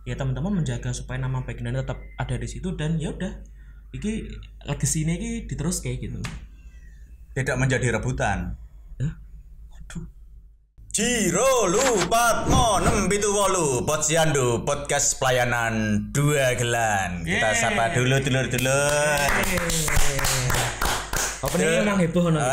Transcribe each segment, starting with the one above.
ya teman-teman menjaga supaya nama baik Dani tetap ada di situ, dan ya udah iki legacy ini diterus kayak gitu. Tidak menjadi rebutan. Aduh. Jiro Lupat Mo 678 Posyandu podcast pelayanan 2 gelan. Kita sapa dulu dulur-dulur. Apa nih emang heboh no?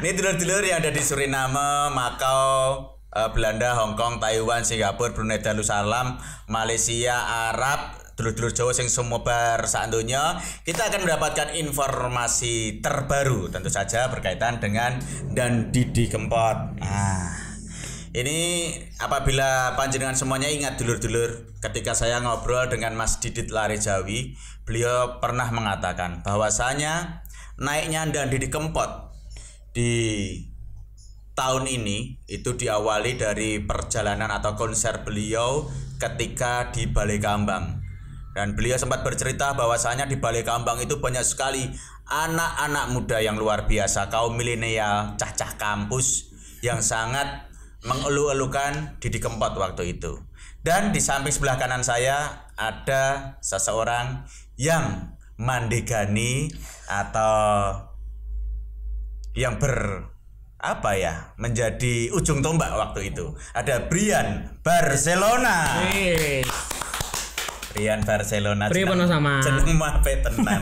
Ini dulur-dulur yang ada di Suriname, Makau, Belanda, Hong Kong, Taiwan, Singapura, Brunei Darussalam, Malaysia, Arab, dulur-dulur Jawa sing sumebar sak donya. Kita akan mendapatkan informasi terbaru tentu saja berkaitan dengan Dan Didi Kempot. Ini apabila panjenengan semuanya ingat dulur-dulur, ketika saya ngobrol dengan Mas Didit Lare Jawi, beliau pernah mengatakan bahwasanya naiknya Dan Didi Kempot di tahun ini itu diawali dari perjalanan atau konser beliau ketika di Balai Kambang. Dan beliau sempat bercerita bahwasanya di Balai Kambang itu banyak sekali anak-anak muda yang luar biasa, kaum milenial, cah-cah kampus yang sangat mengeluh-elukan Didi Kempot waktu itu. Dan di samping sebelah kanan saya ada seseorang yang mandegani atau yang menjadi ujung tombak waktu itu. Ada Brian Barcelona. Brian Barcelona. Pripun sama? Jeneng mape tenan.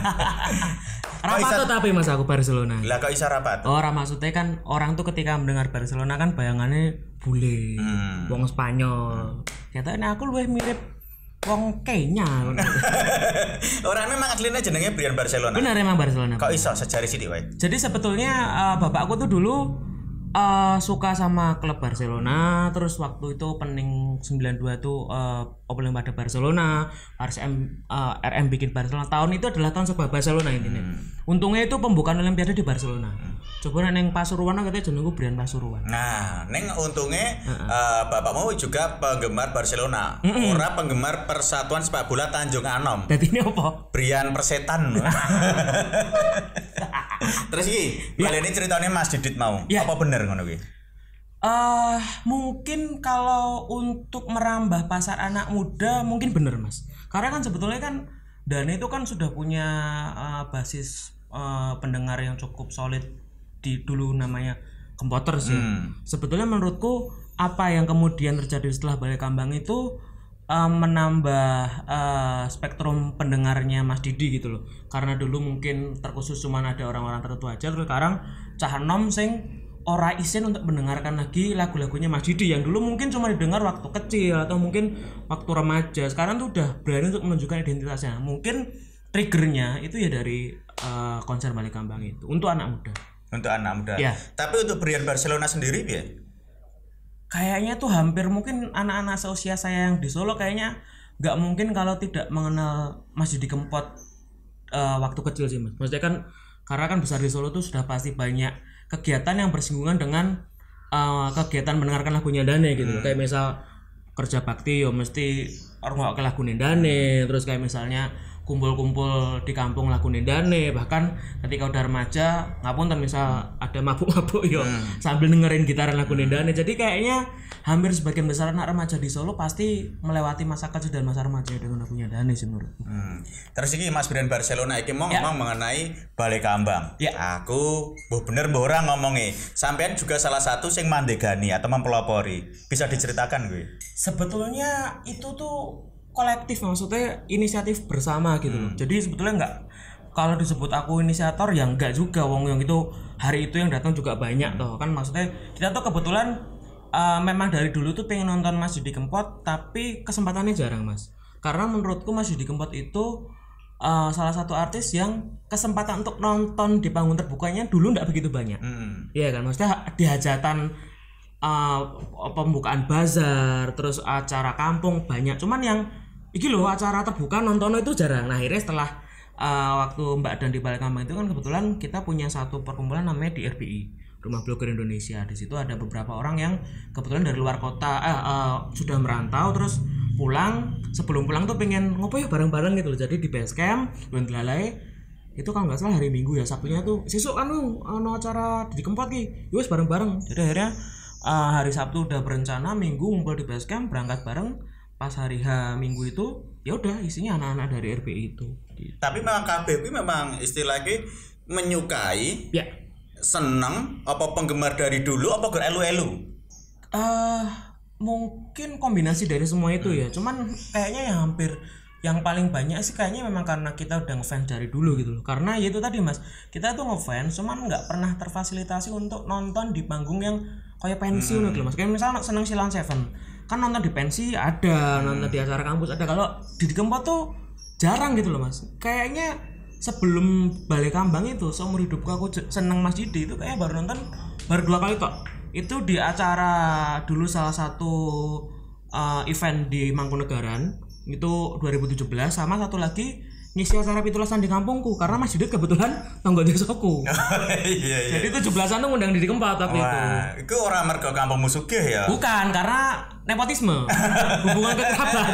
Rapat tapi Mas aku Barcelona. Lah kok iso rapat? Orang maksudnya kan orang tuh ketika mendengar Barcelona kan bayangannya bule, wong Spanyol. Katanya aku luwih mirip wong Kenya. Orang memang aslinya jenenge Brian Barcelona. Benar emang Barcelona. Kok iso sejari sithik wae? Jadi sebetulnya bapakku tuh dulu suka sama klub Barcelona, terus waktu itu pening 92 tuh Olimpiade Barcelona, RM bikin Barcelona. Tahun itu adalah tahun sebuah Barcelona intinya. Untungnya itu pembukaan Olimpiade di Barcelona. Coba neng Pasuruan katanya jenengku Brian Pasuruan. Nah, neng untungnya bapakmu juga penggemar Barcelona, ora penggemar Persatuan Sepak Bola Tanjung Anom. Dadi ini apa? Brian Persetan. Terus iki, kali ini ceritanya Mas Didit mau. Apa bener ngono kuwi? Mungkin kalau untuk merambah pasar anak muda mungkin bener Mas. Karena kan sebetulnya kan Dani itu kan sudah punya basis pendengar yang cukup solid di dulu namanya Kempoter sih. Sebetulnya menurutku apa yang kemudian terjadi setelah Balai Kambang itu menambah spektrum pendengarnya Mas Didi gitu loh. Karena dulu mungkin terkhusus cuman ada orang-orang tertentu aja, terus sekarang cah enom sing ora isin untuk mendengarkan lagi lagu-lagunya Mas Didi yang dulu mungkin cuma didengar waktu kecil atau mungkin waktu remaja. Sekarang tuh udah berani untuk menunjukkan identitasnya. Mungkin triggernya itu ya dari konser Balai Kambang itu untuk anak muda. Untuk anak muda. Ya. Tapi untuk Brian Barcelona sendiri ya? Kayaknya tuh hampir mungkin anak-anak seusia saya yang di Solo kayaknya nggak mungkin kalau tidak mengenal Mas Didi Kempot waktu kecil sih Mas. Maksudnya kan karena kan besar di Solo tuh sudah pasti banyak kegiatan yang bersinggungan dengan kegiatan mendengarkan lagunya Dane gitu. Kayak misal kerja bakti yo mesti orang ke lagu Dane, terus kayak misalnya kumpul-kumpul di kampung lagu Dane, bahkan ketika udah remaja ngapunten misal ada mabuk-mabuk yo sambil dengerin gitaran lagu Dane. Jadi kayaknya hampir sebagian besar anak remaja di Solo pasti melewati masa kecil dan masa remaja dengan lagunya Dane sih menurut. Terus iki Mas Brian Barcelona iki mau ngomong mengenai Balai Kambang. Ya. Aku bener mbok ora ngomongi. Sampean juga salah satu sing mandegani atau mempelopori. Bisa diceritakan gue? Sebetulnya itu tuh kolektif, maksudnya inisiatif bersama gitu loh. Jadi sebetulnya enggak, kalau disebut aku inisiator ya enggak juga, wong yang itu hari itu yang datang juga banyak toh kan. Maksudnya kita tuh kebetulan memang dari dulu tuh pengen nonton Mas Didi Kempot, tapi kesempatannya jarang Mas. Karena menurutku Mas Didi Kempot itu salah satu artis yang kesempatan untuk nonton di panggung terbukanya dulu enggak begitu banyak. Iya kan, maksudnya di hajatan pembukaan bazar, terus acara kampung banyak, cuman yang iki loh acara terbuka nonton itu jarang. Nah akhirnya setelah waktu Mbak Dan di Balai Kambang itu kan kebetulan kita punya satu perkumpulan namanya di RBI, Rumah Blogger Indonesia. Di situ ada beberapa orang yang kebetulan dari luar kota sudah merantau, terus pulang, sebelum pulang tuh pengen ngopo ya bareng-bareng gitu loh. Jadi di base camp Lalai itu kalau nggak salah hari Minggu ya, Sabtunya tuh sesuk ano acara di Kempot ki, yus bareng-bareng. Jadi akhirnya hari Sabtu udah berencana, Minggu ngumpul di base camp, berangkat bareng, pas hari H Minggu itu ya udah isinya anak-anak dari RBI itu. Gitu. Tapi memang KB kuwi memang istilahnya menyukai, Ya. seneng apa penggemar dari dulu apa elu-elu? Mungkin kombinasi dari semua itu ya. Cuman kayaknya yang paling banyak sih kayaknya memang karena kita udah ngefans dari dulu gitu loh. Karena ya itu tadi Mas, kita tuh ngefans cuman nggak pernah terfasilitasi untuk nonton di panggung yang kayak pensiun gitu loh Mas. Kayak misalnya seneng Silent Seven, kan nonton di pensi ada, nonton di acara kampus ada. Kalau di Kempot tuh jarang gitu loh Mas. Kayaknya sebelum Balai Kambang itu seumur hidupku aku seneng Mas Didi itu kayaknya baru 2 kali tok. Itu di acara dulu salah satu event di Mangkunegaran itu 2017, sama satu lagi ngisi acara pitulasan di kampungku karena Mas Didit kebetulan tangga desaku. Iya. Jadi 17-an tuh ngundang di Kempot waktu itu. Itu orang mergo kampungmu sugih ya. Bukan, karena nepotisme. Hubungan kekerabatan.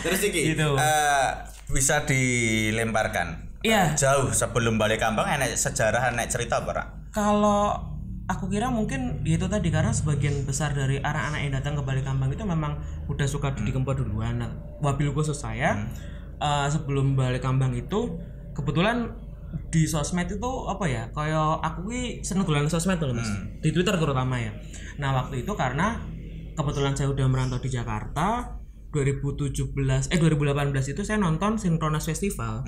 Terus iki Gitu. Bisa dilemparkan. Iya. Jauh sebelum Balai Kambang enek sejarah, enek cerita apa, Rak? Kalau aku kira mungkin itu tadi karena sebagian besar dari anak-anak yang datang ke Balai Kambang itu memang udah suka di Kempot duluan. Nah, wabil khusus saya sebelum Balai Kambang itu kebetulan di sosmed itu apa ya? Kayak aku seneng dolan sosmed loh Mas. Di Twitter terutama ya. Nah, waktu itu karena kebetulan saya udah merantau di Jakarta 2018 itu saya nonton Synchronize Festival.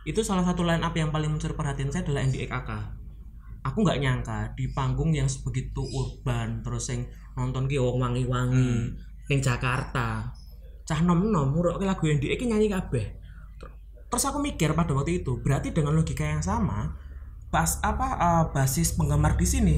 Itu salah satu line up yang paling mencuri perhatian saya adalah NDXK. Aku nggak nyangka di panggung yang sebegitu urban terus yang nonton ki wong wangi-wangi ning Jakarta cah nom-nom ngurukke lagu yang iki nyanyi kabeh. Terus aku mikir pada waktu itu berarti dengan logika yang sama basis penggemar di sini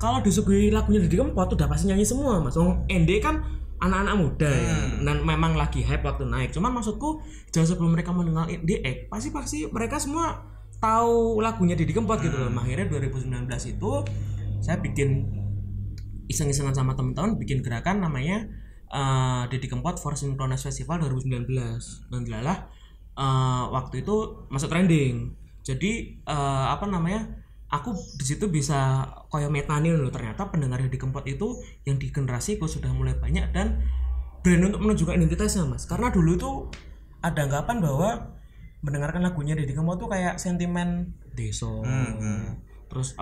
kalau disuguhi lagunya Didi Kempot udah pasti nyanyi semua Mas. Wong ND kan anak-anak muda ya dan memang lagi hype waktu naik. Cuman maksudku jauh sebelum mereka mendengar NDX pasti mereka semua tahu lagunya Didi Kempot gitu loh. Akhirnya 2019 itu saya bikin iseng-isengan sama teman-teman bikin gerakan namanya Didi Kempot for Synchronize Festival 2019 dan dilalah waktu itu masuk trending. Jadi aku di situ bisa kayak metanin loh, ternyata pendengar Didi Kempot itu yang di generasiku sudah mulai banyak dan brand untuk menunjukkan identitasnya Mas. Karena dulu itu ada anggapan bahwa mendengarkan lagunya Didi Kempot tuh kayak sentimen desa. Terus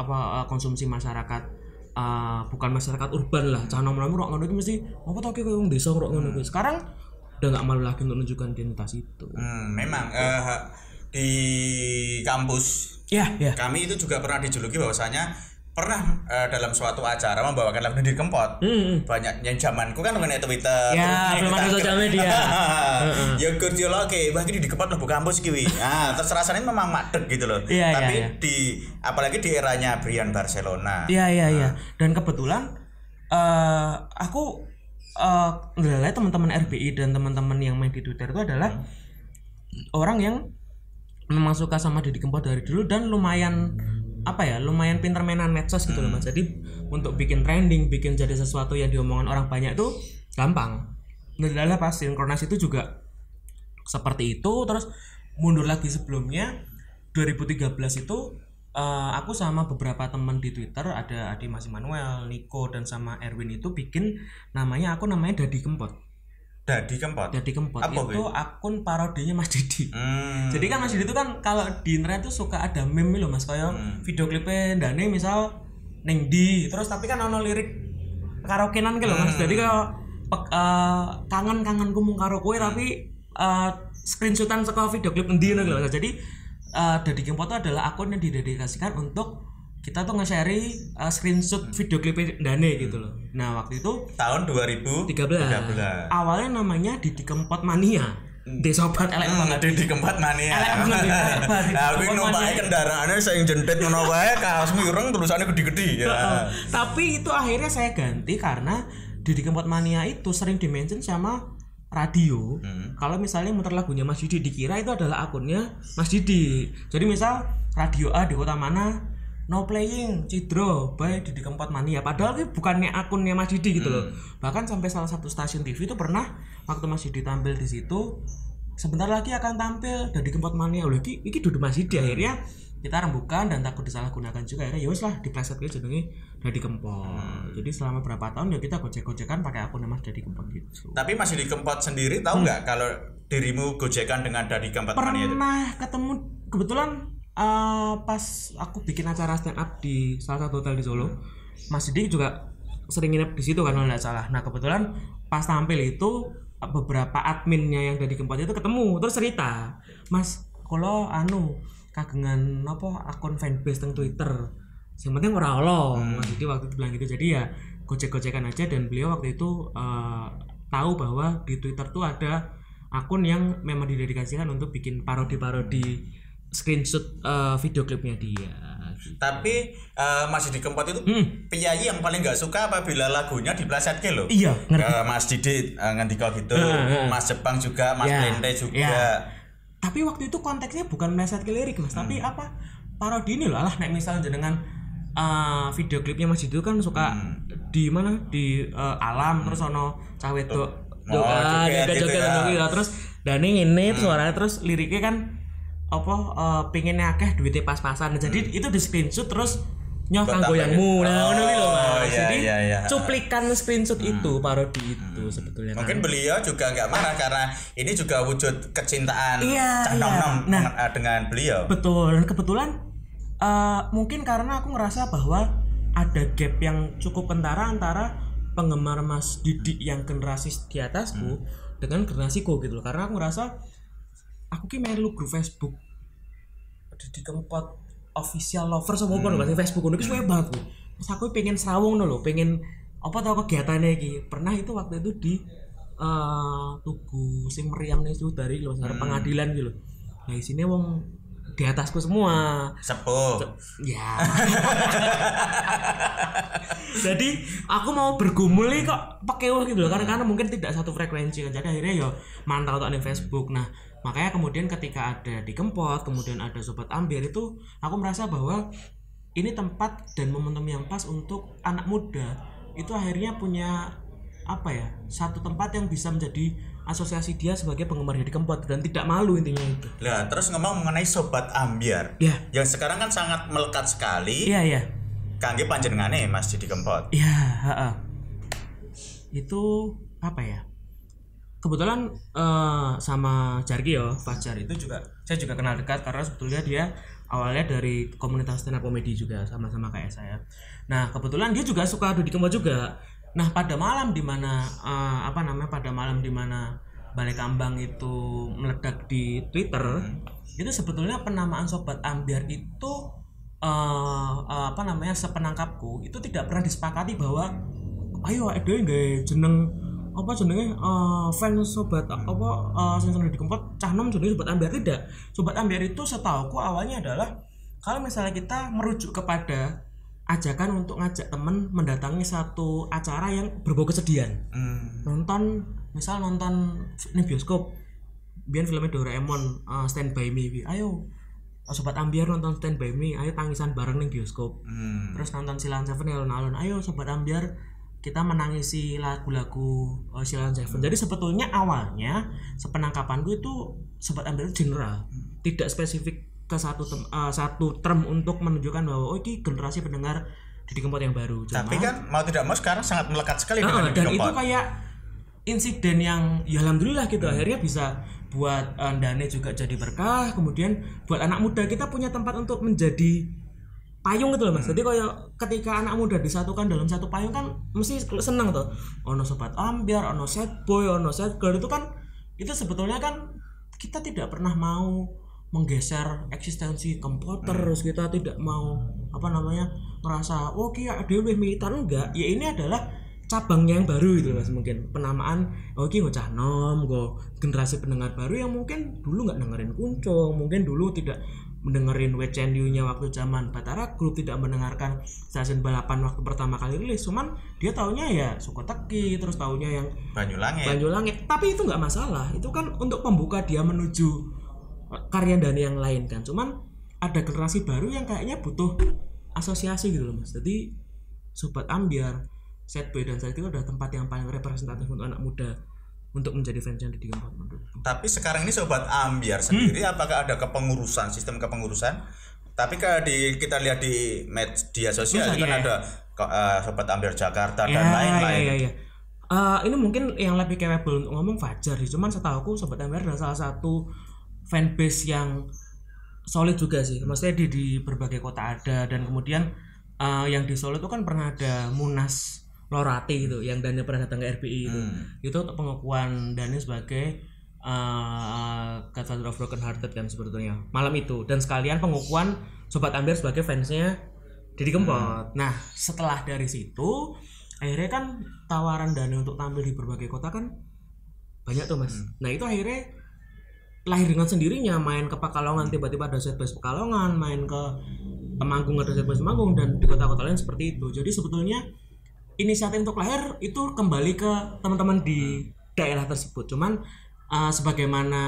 konsumsi masyarakat bukan masyarakat urban lah. Cah nom-nom rock ngono itu mesti apa tau kayak wong desa rock ngono kuwi. Sekarang udah enggak malu lagi untuk menunjukkan identitas itu. Memang di kampus kami itu juga pernah dijuluki bahwasanya pernah dalam suatu acara membawakan lagu Didi Kempot. Banyak yang zamanku kan mengenai Twitter. Ya, belum ada sosial media. Ya kerja lagi, bagi Didi Kempot lagu kampus kiwi. Nah, terus rasanya memang madeg gitu loh. Tapi apalagi di eranya Brian Barcelona. Iya. Dan kebetulan aku nilai teman-teman RBI dan teman-teman yang main di Twitter itu adalah orang yang memang suka sama Didi Kempot dari dulu dan lumayan pinter mainan medsos gitu loh Mas. Jadi untuk bikin trending, bikin jadi sesuatu yang diomongin orang banyak tuh gampang. Nah, pas Synchronize itu juga seperti itu. Terus mundur lagi sebelumnya 2013 itu aku sama beberapa teman di Twitter, ada Adi Mas Immanuel, Nico dan sama Erwin itu bikin namanya Dadi Kempot. Dadi Kempot itu akun parodinya Mas Didi. Jadi kan Mas Didi itu kan kalau di internet tuh suka ada meme loh Mas, kayak video klipnya Dane misal neng di terus tapi kan ono lirik karaokean gitu loh Mas. Jadi kalau kangen-kangenku mung karo kowe tapi screenshotan saka video klip endi ngono lho. Jadi Dadi Kempot itu adalah akun yang didedikasikan untuk kita tuh nge-share screenshot video klip Dane gitu loh. Nah, waktu itu tahun 2013. Awalnya namanya Didi Kempot Mania. Sobat elek banget Didi Kempot Mania. Nah, aku numpak kendaraannya saya jentet ngono wae kaos mireng tulisannya gede-gede ya. Tapi itu akhirnya saya ganti karena Didi Kempot Mania itu sering di-mention sama radio. Kalau misalnya muter lagunya Mas Didi dikira itu adalah akunnya Mas Didi. Jadi misal radio A di kota mana no playing Cidro by Didi Kempot Mania, padahal itu bukannya akunnya Mas Didi gitu loh. Bahkan sampai salah satu stasiun TV itu pernah waktu Mas Didi tampil di situ sebentar lagi akan tampil Dadi Kempot Mania. Lho iki dudu masih di akhirnya kita rembukan dan takut disalahgunakan juga, akhirnya ya wis lah dipleset ke jenenge Dadi Kempot. Jadi selama berapa tahun ya kita gojek-gojekan pakai akun Mas Dadi Kempot gitu. Tapi Mas Dadi Kempot sendiri tahu nggak kalau dirimu gojekan dengan Dadi Kempot Mania itu? Pernah ketemu kebetulan pas aku bikin acara stand up di salah satu hotel di Solo. Mas Didi juga sering nginep di situ kan kalau nggak salah. Nah kebetulan pas tampil itu beberapa adminnya yang Dadi Kempot itu ketemu terus cerita, Mas kalau kagengan apa akun fanbase teng Twitter. Yang penting ora Allah. Mas Didi waktu itu bilang gitu. Jadi ya gojek-gojekan aja, dan beliau waktu itu tahu bahwa di Twitter tuh ada akun yang memang didedikasikan untuk bikin parodi-parodi screenshot video klipnya dia. Tapi Mas Didi Kempot itu penyanyi yang paling nggak suka apabila lagunya diplesetke lho. Iya, Mas Didi ngendika gitu, Mas Jepang juga, Mas Lente juga. Ya. Tapi waktu itu konteksnya bukan meleset ke lirik Mas, tapi apa parodi ini loh. Alah nek misalnya jenengan video klipnya Mas Didi itu kan suka di mana di alam, terus ono cah wedok joget terus dane ngene terus suaranya, terus liriknya kan pengennya akeh duitnya pas-pasan. Jadi itu di screenshot terus nyoh kanggo yangmu. Nah ngono lho Mas. Jadi cuplikan screenshot itu parodi itu sebetulnya. Mungkin beliau juga nggak marah karena ini juga wujud kecintaan Cak Nom dengan beliau. Betul. Dan kebetulan mungkin karena aku ngerasa bahwa ada gap yang cukup kentara antara penggemar Mas Didi yang generasi di atasku dengan generasiku gitu loh. Karena aku ngerasa aku ki melu grup Facebook Didi Kempot official lover sama apa nih Facebook ngono iki suwe banget. Terus aku pengen srawung lho, pengen apa tau kegiatannya iki. Pernah itu waktu itu di Tugu sing meriam nih dari lho pengadilan gitu. Nah isine wong di atasku semua. Sepuh. Ya. Jadi aku mau bergumul nih kok pakai gitu loh, karena mungkin tidak satu frekuensi kan. Jadi akhirnya ya mantau tok di Facebook. Nah, makanya kemudian ketika ada di Kempot, kemudian ada Sobat Ambiar, itu aku merasa bahwa ini tempat dan momentum yang pas untuk anak muda itu akhirnya punya satu tempat yang bisa menjadi asosiasi dia sebagai penggemar Didi Kempot dan tidak malu intinya itu. Nah, terus ngomong mengenai Sobat Ambiar, yang sekarang kan sangat melekat sekali. Iya. Kangge panjenengane Mas Didi Kempot. Iya, itu apa ya? Kebetulan sama Jargi Fajar itu juga saya juga kenal dekat karena sebetulnya dia awalnya dari komunitas stand up comedy juga sama-sama kayak saya. Nah kebetulan dia juga suka Didi Kempot juga. Nah pada malam dimana Balai Kambang itu meledak di Twitter, itu sebetulnya penamaan Sobat Ambiar itu sepenangkapku itu tidak pernah disepakati bahwa ayo dhewe nggawe jenenge fans Sobat sing Didi Kempot cah nom jenenge Sobat Ambiar. Tidak. Sobat Ambiar itu setauku awalnya adalah kalau misalnya kita merujuk kepada ajakan untuk ngajak temen mendatangi satu acara yang berbau kesedihan. Nonton ini bioskop biar filmnya Doraemon Stand By Me. Ayo Sobat Ambiar nonton Stand By Me, ayo tangisan bareng ning bioskop. Terus nonton Silent Seven alun-alun, ayo Sobat Ambiar kita menangisi lagu-lagu Silent Seven. Jadi sebetulnya awalnya sepenangkapanku itu Sobat Ambiar itu general, tidak spesifik ke satu term untuk menunjukkan bahwa ini generasi pendengar Didi Kempot yang baru. Tapi kan mau tidak mau sekarang sangat melekat sekali dengan Didi Kempot. Dan itu kayak insiden yang ya alhamdulillah gitu akhirnya bisa buat Dane juga jadi berkah, kemudian buat anak muda kita punya tempat untuk menjadi payung gitu loh Mas. Jadi kayak ketika anak muda disatukan dalam satu payung kan mesti senang tuh. Ono Sobat Ambiar, ono Sad Boy, ono Sad Girl, itu kan itu sebetulnya kan kita tidak pernah mau menggeser eksistensi Kempot terus, kita tidak mau ngerasa kia dhewe militan, enggak. Ya ini adalah cabangnya yang baru itu Mas, mungkin penamaan iki ngocah nom generasi pendengar baru yang mungkin dulu nggak dengerin Kuncung, mungkin dulu tidak mendengerin WCNU-nya waktu zaman Batara Group, tidak mendengarkan stasiun balapan waktu pertama kali rilis, cuman dia taunya ya Sukoteki, terus taunya yang Banyulangit. Tapi itu nggak masalah, itu kan untuk pembuka dia menuju karya Dani yang lain kan. Cuman ada generasi baru yang kayaknya butuh asosiasi gitu loh Mas. Jadi Sobat Ambiar, Sad Boy dan Sad itu udah tempat yang paling representatif untuk anak muda untuk menjadi fansnya Didi Kempot menurut. Tapi sekarang ini Sobat Ambyar sendiri apakah ada kepengurusan, sistem kepengurusan? Tapi kita lihat di media sosial itu kan ada Sobat Ambyar Jakarta dan lain-lain. Iya. Ini mungkin yang lebih capable untuk ngomong Fajar sih. Cuman setahu aku Sobat Ambyar adalah salah satu fanbase yang solid juga sih. Maksudnya di berbagai kota ada, dan kemudian yang di Solo itu kan pernah ada Munas Lorati itu, yang Dani pernah datang ke RBI itu. Itu untuk pengakuan Dani sebagai Godfather of Broken Hearted kan sebetulnya malam itu, dan sekalian pengakuan Sobat Ambyar sebagai fansnya Didi Kempot. Nah setelah dari situ akhirnya kan tawaran Dani untuk tampil di berbagai kota kan banyak tuh mas. Nah itu akhirnya lahir dengan sendirinya, main ke Pekalongan tiba-tiba ada set base Pekalongan, main ke Temanggung ada set base Temanggung, dan di kota-kota lain seperti itu. Jadi sebetulnya inisiatif untuk lahir itu kembali ke teman-teman di daerah tersebut. Cuman sebagaimana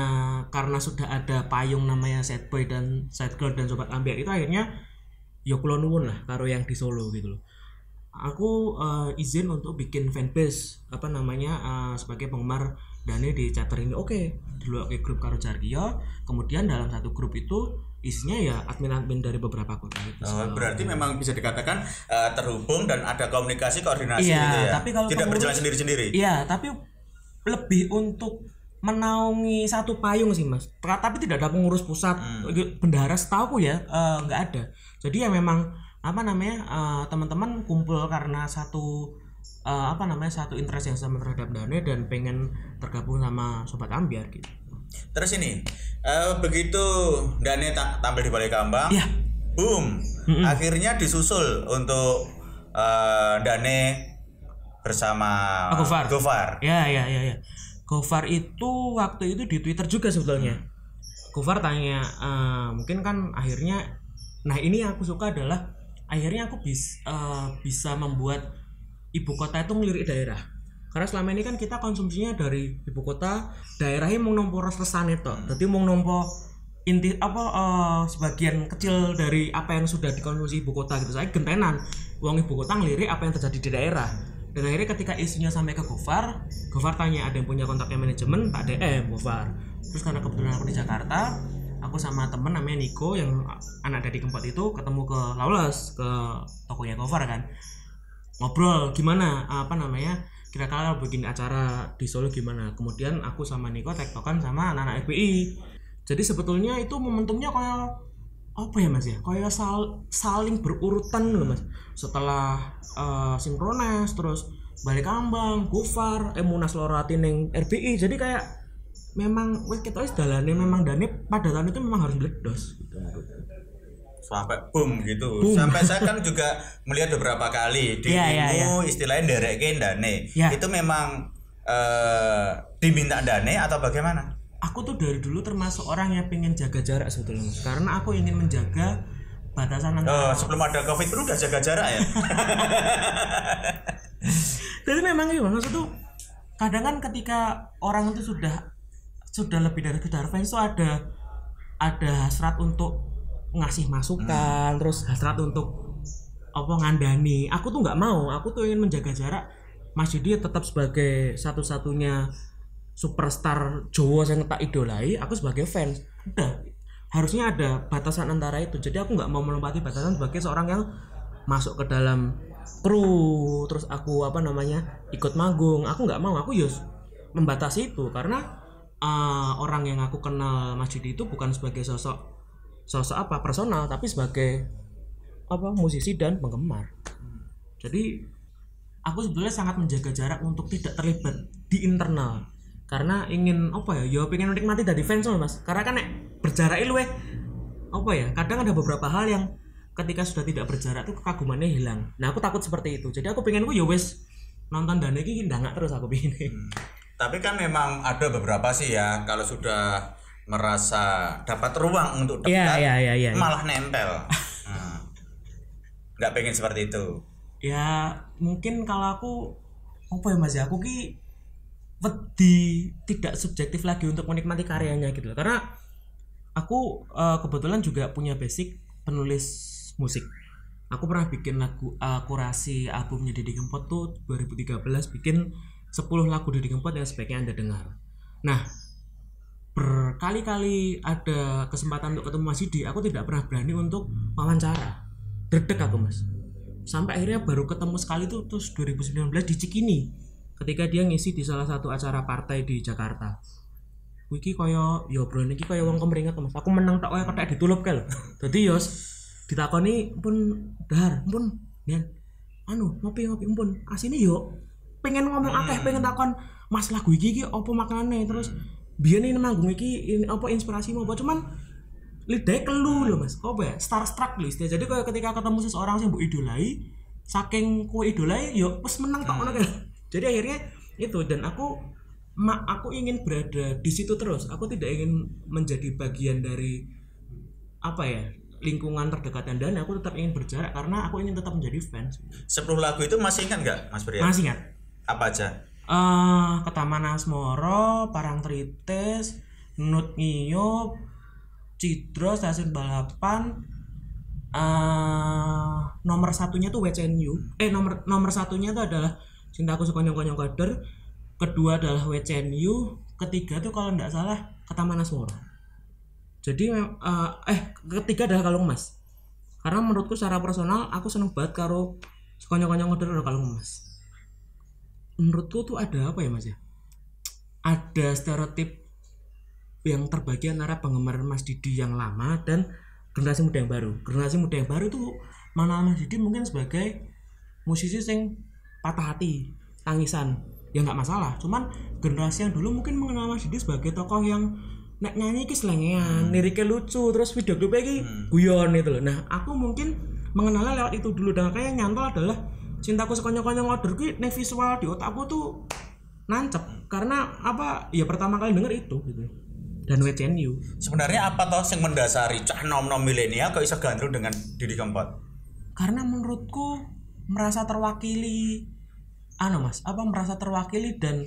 karena sudah ada payung namanya Set Boy dan Set Girl dan Sobat Ambyar, itu akhirnya ya kula nuwun lah karo yang di Solo gitu loh. Aku izin untuk bikin fanbase sebagai penggemar Dani di chapter ini. Oke, dulu ke grup karo Jarkio, kemudian dalam satu grup itu isinya ya admin-admin dari beberapa kota itu. Berarti memang bisa dikatakan terhubung dan ada komunikasi koordinasi iya, gitu ya. Tapi kalau tidak berjalan sendiri-sendiri. Iya, tapi lebih untuk menaungi satu payung sih mas. Tapi tidak ada pengurus pusat, bendahara setahu ya nggak ada. Jadi ya memang teman-teman kumpul karena satu satu interest yang sama terhadap Dani dan pengen tergabung sama Sobat Ambyar gitu. Terus ini begitu Dani tampil di Balai Kambang, ya. Boom, akhirnya disusul untuk Dani bersama Gofar. Ya. Gofar itu waktu itu di Twitter juga sebetulnya. Gofar tanya, mungkin kan akhirnya, nah ini yang aku suka adalah akhirnya aku bisa membuat ibu kota itu ngelirik daerah. Karena selama ini kan kita konsumsinya dari ibu kota, daerahnya mau nompo resesane tok. Dadi mau nompo inti sebagian kecil dari apa yang sudah dikonsumsi ibu kota gitu. Saya gentenan wong ibu kota ngelirik apa yang terjadi di daerah. Dan akhirnya ketika isunya sampai ke Gofar tanya ada yang punya kontaknya manajemen, tak DM Gofar. Terus karena kebetulan aku di Jakarta, aku sama temen namanya Niko yang anak dari Kempot itu ketemu ke Lawless, ke tokonya Gofar kan. Ngobrol gimana kira-kira bikin acara di Solo gimana. Kemudian aku sama Niko tektokan sama anak-anak FPI. Jadi sebetulnya itu momentumnya kayak apa ya mas ya, kayak saling berurutan loh mas. Setelah Synchronize, terus Balai Kambang, Gofar, Munas Lorati ning RBI. Jadi kayak memang kita dalane memang Dani pada tahun itu memang harus meledos gitu. Sampai boom gitu. Sampai saya kan juga melihat beberapa kali di istilahnya nderekke Dani. Itu memang diminta Dani atau bagaimana? Aku tuh dari dulu termasuk orang yang pengen jaga jarak sebetulnya. Karena aku ingin menjaga batasan antara sebelum ada Covid pun udah jaga jarak ya. Jadi memang gitu maksud tuh kadang kan ketika orang itu sudah lebih dari sekedar fans tuh ada hasrat untuk ngasih masukan, terus hasrat untuk ngandani. Aku tuh nggak mau, aku tuh ingin menjaga jarak. Mas Yudi tetap sebagai satu-satunya superstar Jawa yang tak idolai, aku sebagai fans. Udah, harusnya ada batasan antara itu. Jadi aku nggak mau melompati batasan sebagai seorang yang masuk ke dalam kru, terus aku ikut manggung. Aku nggak mau, aku membatasi itu karena orang yang aku kenal Mas Yudi itu bukan sebagai sosok personal, tapi sebagai musisi dan penggemar. Jadi aku sebetulnya sangat menjaga jarak untuk tidak terlibat di internal. Karena ingin pengen menikmati dari fans loh mas. Karena kan berjarak luwih kadang ada beberapa hal yang ketika sudah tidak berjarak tuh kekagumannya hilang. Nah aku takut seperti itu. Jadi aku pengen nonton Dani iki ndangak terus aku pengen. Tapi kan memang ada beberapa sih ya, kalau sudah merasa dapat ruang untuk dekat malah nempel. Nggak pengen seperti itu. Ya mungkin kalau aku mas ya, aku tidak subjektif lagi untuk menikmati karyanya gitu. Karena aku kebetulan juga punya basic penulis musik. Aku pernah bikin lagu kurasi albumnya Didi Kempot tuh 2013, bikin 10 lagu Didi Kempot yang sebaiknya Anda dengar. Nah, berkali-kali ada kesempatan untuk ketemu Mas Didi, aku tidak pernah berani untuk wawancara. Dredeg aku Mas. Sampai akhirnya baru ketemu sekali tuh terus 2019 di Cikini, ketika dia ngisi di salah satu acara partai di Jakarta. Wiki kaya ya bro niki kaya wong kemringet Mas. Aku menang tok kaya kethek ditulup kae lho. Dadi yos ditakoni pun dahar, pun yen ngopi pun asine yo pengen ngomong akeh, pengen takon Mas lagu iki apa maknane, terus biyen ini manggung iki apa inspirasimu apa, cuman lidahe kelu lho Mas. Apa ya? Starstruck lho istilah. Jadi kaya ketika ketemu seseorang sing mbok idolai, saking kowe idolai yo wis menang tok ngono kae. Jadi akhirnya itu, dan aku ingin berada di situ terus. Aku tidak ingin menjadi bagian dari apa ya, lingkungan terdekat dan aku tetap ingin berjarak karena aku ingin tetap menjadi fans. 10 lagu itu masih ingat nggak Mas Brian? Masih ingat. Apa aja? Ketaman Asmoro, Parangtritis, Nut Ngiyup, Cidro, Stasiun Balapan. Nomor satunya tuh WCNU. Nomor satunya tuh adalah Cintaku Sekonyong-konyong Kader. Kedua adalah WCNU, ketiga tuh kalau enggak salah Ketaman Asmoro. Jadi ketiga adalah Kalung Emas. Karena menurutku secara personal aku seneng banget karo Sekonyong-konyong Kader karo Kalung Emas. Menurutku tuh ada apa ya Mas ya? Ada stereotip yang terbagi antara penggemar Mas Didi yang lama dan generasi muda yang baru. Generasi muda yang baru tuh mana Mas Didi mungkin sebagai musisi yang patah hati, tangisan. Ya nggak masalah, cuman generasi yang dulu mungkin mengenal Mas Didi sebagai tokoh yang nek nyanyi ki selengean, liriknya lucu, terus video klipnya ki guyon itu loh. Nah, aku mungkin mengenalnya lewat itu dulu, dan kayak nyantol adalah Cintaku Sekonyong-konyong Kader ki nek visual di otakku tuh nancep karena apa? Ya pertama kali denger itu gitu. Dan WCNU. Sebenarnya apa toh yang mendasari cah nom-nom milenial kok iso gandrung dengan Didi Kempot? Karena menurutku merasa terwakili merasa terwakili, dan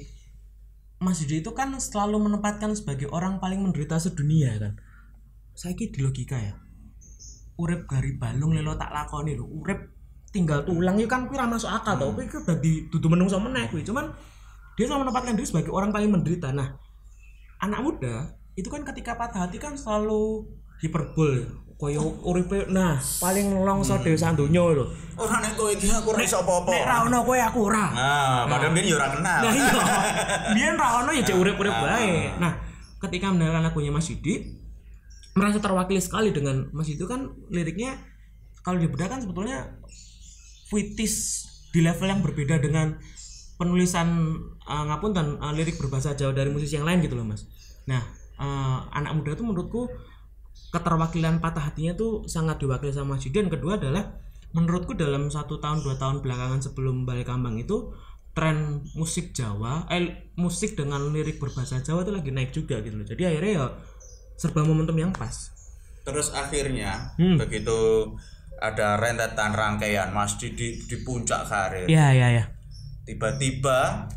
Mas Didi itu kan selalu menempatkan sebagai orang paling menderita sedunia kan. Saiki di logika ya. Urip gari balung lelo tak lakoni lho. Urip tinggal tulang itu kan kuwi ra masuk akal to. Kuwi dadi dudu menungso meneh kuwi. Cuman dia selalu menempatkan diri sebagai orang paling menderita. Nah, anak muda itu kan ketika patah hati kan selalu hiperbol. Kaya uripe paling nelongso dhewe sak donya lho. Ora nek kowe iki aku ora iso apa-apa. Nek ra ono kowe aku ora. Padahal biyen yo ora kenal. Nah iya. Biyen ra ono ya cek urip-urip bae. Nah, ketika mendengarkan lagunya Mas Didi merasa terwakili sekali dengan Mas Didi kan liriknya kalau dibedakan sebetulnya puitis di level yang berbeda dengan penulisan lirik berbahasa Jawa dari musisi yang lain gitu loh Mas. Nah, anak muda itu menurutku keterwakilan patah hatinya tuh sangat diwakili sama Mas Didi. Dan kedua adalah menurutku dalam 1 tahun 2 tahun belakangan sebelum Balik Kambang itu tren musik Jawa musik dengan lirik berbahasa Jawa itu lagi naik juga gitu loh. Jadi akhirnya ya serba momentum yang pas. Terus akhirnya begitu ada rentetan rangkaian Mas Didi di puncak karir. Iya. Tiba-tiba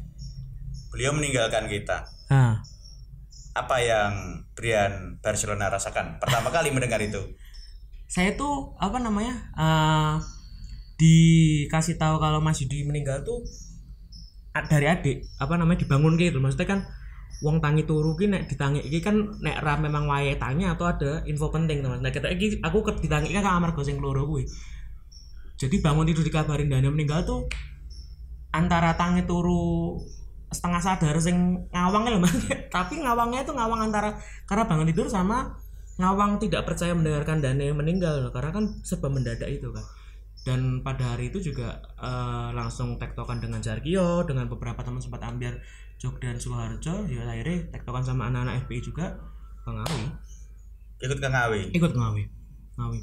beliau meninggalkan kita. Apa yang Brian Barcelona rasakan pertama kali mendengar itu? Saya tuh dikasih tahu kalau Mas Didi meninggal tuh dari adik dibangun gitu. Maksudnya kan wong tangi turu ki nek ditangi iki kan nek ra memang wayahe tangi atau ada info penting teman. Nah ketika iki aku ditangi kan amarga sing loro kuwi. Jadi bangun tidur dikabarin Dana meninggal tuh antara tangi turu setengah sadar sing ngawang lho Mas. Tapi ngawangnya itu ngawang antara karena bangun tidur sama ngawang tidak percaya mendengarkan Dane meninggal loh. Karena kan serba mendadak itu kan. Dan pada hari itu juga langsung tektokan dengan Jarkio, dengan beberapa teman sempat ambil Jog dan Suharjo. Ya akhirnya tektokan sama anak-anak FPI juga ke Ngawi. Ikut ke Ngawi.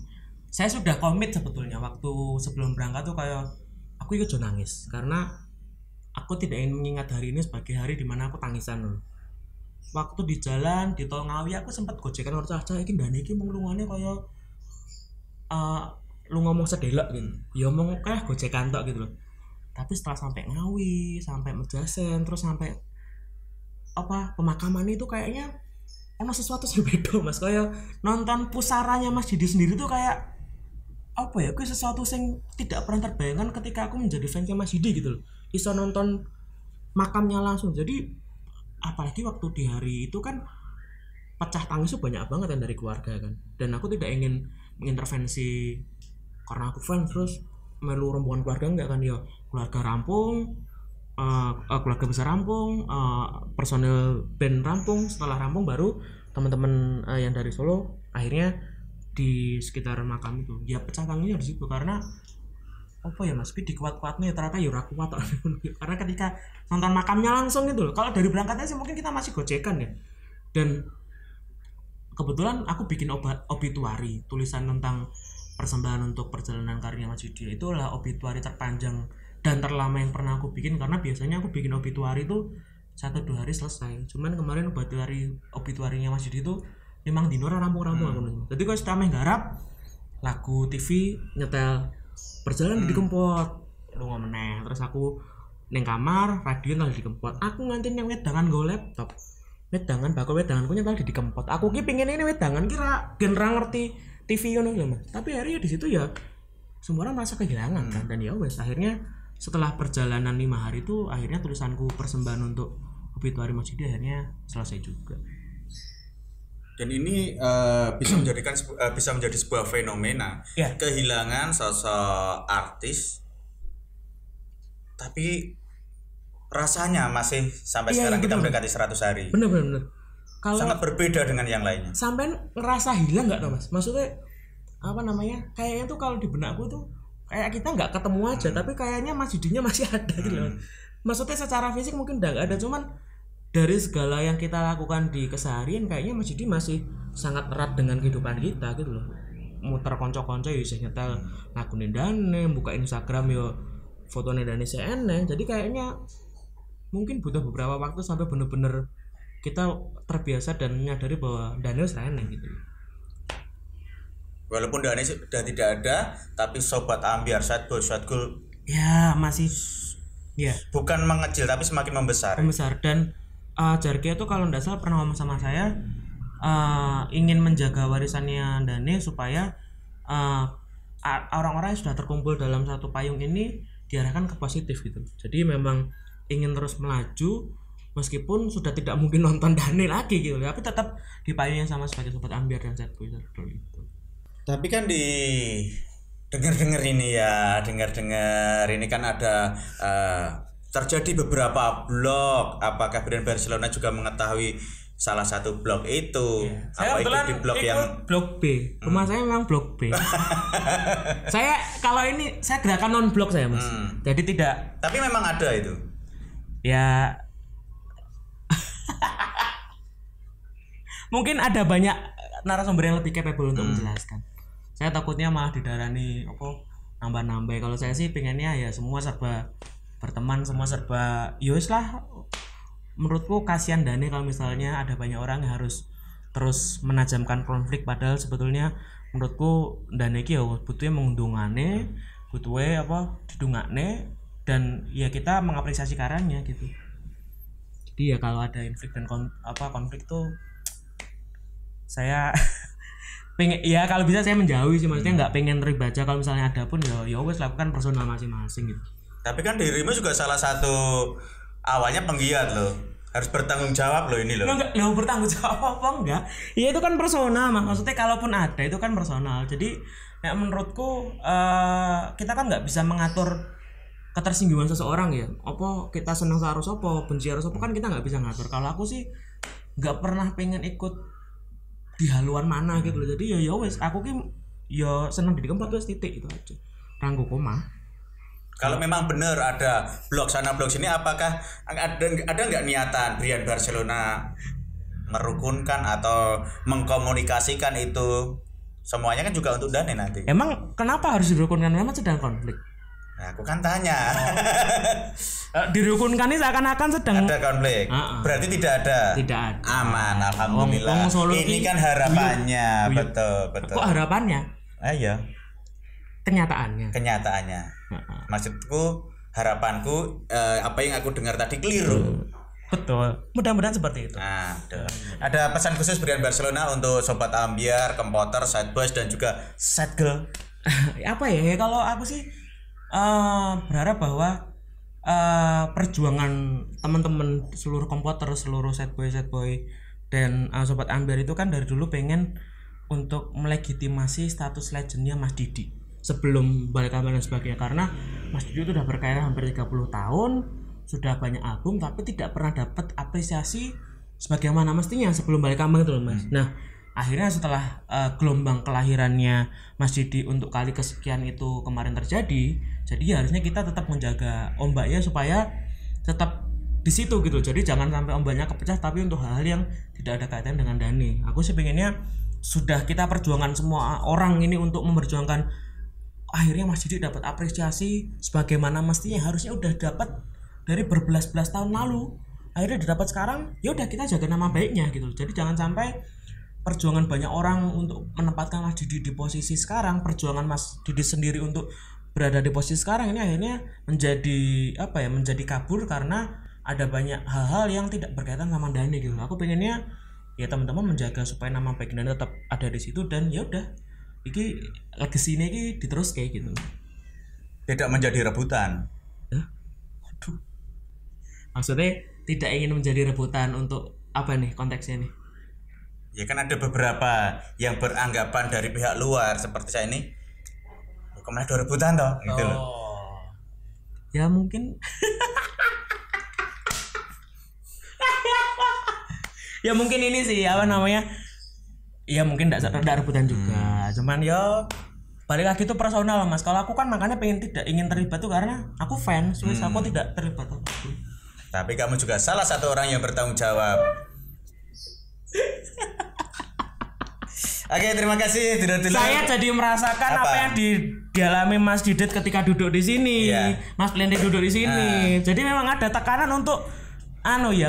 Saya sudah komit sebetulnya waktu sebelum berangkat tuh kayak aku ikut nangis karena aku tidak ingin mengingat hari ini sebagai hari dimana aku tangisan loh. Waktu di jalan di tol Ngawi aku sempat gojekan karo cah-cah iki ndane iki mung lungane kaya lu ngomong sedelok gitu. Ya omong kayak gojekan tok gitu loh. Tapi setelah sampai Ngawi, sampai Mejasen, terus sampai pemakaman itu kayaknya ono sesuatu sing beda Mas. Kayak nonton pusaranya Mas Didi sendiri tuh kayak kayak sesuatu yang tidak pernah terbayangkan ketika aku menjadi fansnya Mas Didi gitu loh. Bisa nonton makamnya langsung. Jadi apalagi waktu di hari itu kan pecah tangis tuh banyak banget kan dari keluarga kan, dan aku tidak ingin mengintervensi karena aku fans terus melu rombongan keluarga enggak kan, ya keluarga rampung, keluarga besar rampung, personel band rampung, setelah rampung baru teman-teman yang dari Solo akhirnya di sekitar makam itu ya pecah tangisnya di situ. Karena apa ya Mas, di kuat-kuatnya ternyata ya ora kuat karena ketika nonton makamnya langsung gitu loh. Kalau dari berangkatnya sih mungkin kita masih gocekan ya, dan kebetulan aku bikin obituari tulisan tentang persembahan untuk perjalanan karirnya Mas Yudi. Itulah obituari terpanjang dan terlama yang pernah aku bikin, karena biasanya aku bikin obituari itu 1-2 hari selesai. Cuman kemarin obituarinya Mas Yudi itu 5 dino rampung-rampung aku. Jadi kok setelah nggarap lagu TV nyetel perjalanan di Kempot lu ngomong terus aku neng kamar radio nang di Kempot, aku ngantin yang wedangan go laptop, wedangan bakal wedanganku nyetel di Kempot. Aku ki pengen ini wedangan kira genre ngerti TV ngono lho Mas, tapi akhirnya di situ ya semua orang merasa kehilangan kan. Dan ya wes akhirnya setelah perjalanan 5 hari itu akhirnya tulisanku persembahan untuk obituari Mas Yudi akhirnya selesai juga. Dan ini bisa menjadi sebuah fenomena kehilangan sosok artis, tapi rasanya masih sampai sekarang kita mendekati 100 hari. Bener. Kalau sangat berbeda dengan yang lainnya. Sampai ngerasa hilang nggak Mas? Maksudnya apa namanya? Kayaknya tuh kalau di benakku tuh kayak kita nggak ketemu aja, tapi kayaknya Mas Yudinya masih ada gitu loh. Maksudnya secara fisik mungkin udah nggak ada, cuman dari segala yang kita lakukan di keseharian kayaknya Mas Yudi masih sangat erat dengan kehidupan kita gitu loh. Muter konco-konco ya bisa nyetel lagu Dane, buka Instagram yo foto Dane CNN. Jadi kayaknya mungkin butuh beberapa waktu sampai bener-bener kita terbiasa dan menyadari bahwa Dane wis eneng gitu. Walaupun Dane sudah tidak ada, tapi sobat ambiar Sadboy Sadgul ya masih ya bukan mengecil tapi semakin membesar. Dan Jarkia tuh kalau nggak salah pernah ngomong sama saya ingin menjaga warisannya Dane supaya orang-orang yang sudah terkumpul dalam satu payung ini diarahkan ke positif gitu. Jadi memang ingin terus melaju meskipun sudah tidak mungkin nonton Dane lagi gitu, tapi tetap di payung yang sama sebagai sobat ambiar dan Sadboy Sadgul itu. Tapi kan di dengar ini kan ada terjadi beberapa blog. Apakah Brian Barcelona juga mengetahui salah satu blog itu? Saya apa ikut di blog yang blog B. Rumah saya memang blog B. Saya gerakan non blog saya Mas. Jadi tidak. Tapi memang ada itu. Ya. Mungkin ada banyak narasumber yang lebih capable untuk menjelaskan. Saya takutnya malah didarani nambah-nambah. Kalau saya sih pengennya ya semua serba berteman, semua serba yos lah. Menurutku kasihan Dane kalau misalnya ada banyak orang yang harus terus menajamkan konflik, padahal sebetulnya menurutku Dane iki ya butuhnya mengundungane, butuhnya didungakne, dan ya kita mengapresiasi karyanya gitu. Jadi ya kalau ada konflik dan konflik tuh saya pengen ya kalau bisa saya menjauhi sih, maksudnya nggak pengen terlibat aja. Kalau misalnya ada pun ya wes lakukan personal masing-masing gitu. Tapi kan dirimu juga salah satu awalnya penggiat loh, harus bertanggung jawab loh ini loh. Enggak, bertanggung jawab apa enggak? Ya itu kan personal maksudnya, kalaupun ada itu kan personal. Jadi ya menurutku kita kan nggak bisa mengatur ketersinggungan seseorang ya. Apa kita senang harus apa, benci harus apa, kan kita nggak bisa ngatur. Kalau aku sih nggak pernah pengen ikut di haluan mana gitu loh. Jadi ya wes aku ki ya seneng di Kempot wes titik itu aja. Ranggo koma. Kalau memang benar ada blog sana blog sini, apakah ada nggak niatan Brian Barcelona merukunkan atau mengkomunikasikan itu semuanya kan juga untuk Dane nanti? Emang kenapa harus dirukunkan? Memang sedang konflik. Nah, aku kan tanya. Dirukunkan ini seakan-akan sedang ada konflik. Berarti tidak ada. Tidak ada. Aman, alhamdulillah. Ini kan harapannya, betul. Kok harapannya? Iya. Kenyataannya. Maksudku, harapanku apa yang aku dengar tadi keliru. Betul. Mudah-mudahan seperti itu. Nah, ada pesan khusus Brian Barcelona untuk sobat ambiar, Kempoter, Sadboys dan juga Sadgirl. Apa ya? Kalau aku sih berharap bahwa perjuangan teman-teman seluruh kompoter, seluruh set boy dan sobat Ambiar itu kan dari dulu pengen untuk melegitimasi status legendnya Mas Didi sebelum balik kabar dan sebagainya, karena Mas Didi itu udah berkarya hampir 30 tahun, sudah banyak album tapi tidak pernah dapat apresiasi sebagaimana mestinya sebelum balik kabar itu loh Mas. Nah akhirnya setelah gelombang kelahirannya Mas Didi untuk kali kesekian itu kemarin terjadi, jadi harusnya kita tetap menjaga ombaknya supaya tetap di situ gitu. Jadi jangan sampai ombaknya kepecah tapi untuk hal-hal yang tidak ada kaitan dengan Dani. Aku sih pengennya sudah kita perjuangan semua orang ini untuk memperjuangkan, akhirnya Mas Didi dapat apresiasi sebagaimana mestinya, harusnya udah dapat dari berbelas-belas tahun lalu, akhirnya didapat sekarang, ya udah kita jaga nama baiknya gitu. Jadi jangan sampai perjuangan banyak orang untuk menempatkan Mas Didi di posisi sekarang, perjuangan Mas Didi sendiri untuk berada di posisi sekarang ini akhirnya menjadi kabur karena ada banyak hal-hal yang tidak berkaitan sama Dani gitu. Aku pengennya ya teman-teman menjaga supaya nama baik Dani tetap ada di situ, dan ya udah iki legacy ini diterus kayak gitu. Tidak menjadi rebutan. Aduh. Maksudnya tidak ingin menjadi rebutan untuk apa nih konteksnya nih? Ya kan ada beberapa yang beranggapan dari pihak luar seperti saya ini, kemana ada rebutan toh gitu loh. Ya mungkin ya mungkin ini sih apa namanya, ya mungkin tidak rebutan juga, cuman ya balik lagi itu personal Mas. Kalau aku kan makanya ingin terlibat tuh karena aku fans, aku tidak terlibat. Tapi kamu juga salah satu orang yang bertanggung jawab. Oke, terima kasih dulur-dulur. Saya jadi merasakan apa yang dialami Mas Didit ketika duduk di sini, Mas Plende duduk di sini. Jadi memang ada tekanan untuk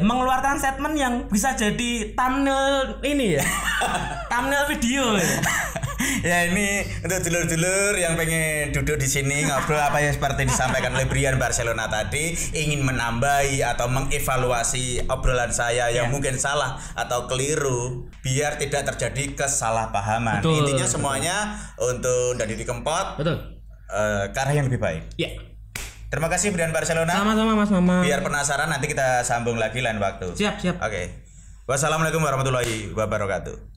mengeluarkan statement yang bisa jadi thumbnail ini ya. Thumbnail video ya. Ya ini untuk dulur-dulur yang pengen duduk di sini ngobrol apa yang seperti disampaikan oleh Brian Barcelona tadi, ingin menambahi atau mengevaluasi obrolan saya yang mungkin salah atau keliru biar tidak terjadi kesalahpahaman. Betul, intinya semuanya untuk Dadi Kempot ke arah yang lebih baik. Ya. Terima kasih Brian Barcelona. Sama-sama Mas Mama. Biar penasaran nanti kita sambung lagi lain waktu. Siap. Oke. Wassalamualaikum warahmatullahi wabarakatuh.